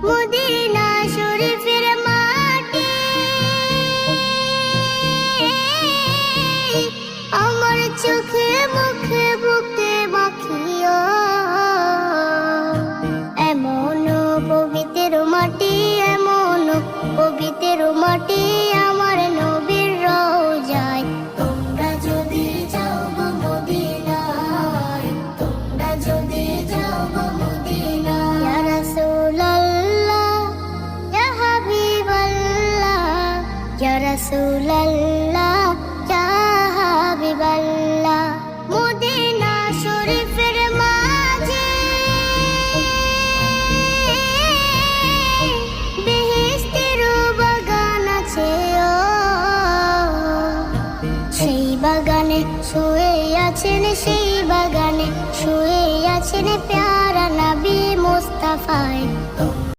Medina শরীফের মাটি আমার চোখে মুখে বুকে মাখিও। এমন পবিত্র মাটি, এমন পবিত্র মাটি আমার নবীর রওজায়। তোমরা যদি যাও গো মদিনায়, তোমরা যদি যাও গো মদিনায়। ইয়া রাসূলুল্লাহ, ইয়া হাবিবাল্লাহ, ইয়া রাসূলুল্লাহ, ইয়া হাবিবাল্লাহ। মদিনা শরীফের মাঝে বেহেশতের বাগান আছে ও। সেই বাগানে শুয়ে আছেন, সেই বাগানে শুয়ে আছেন প্যারা নবী মুস্তাফায়।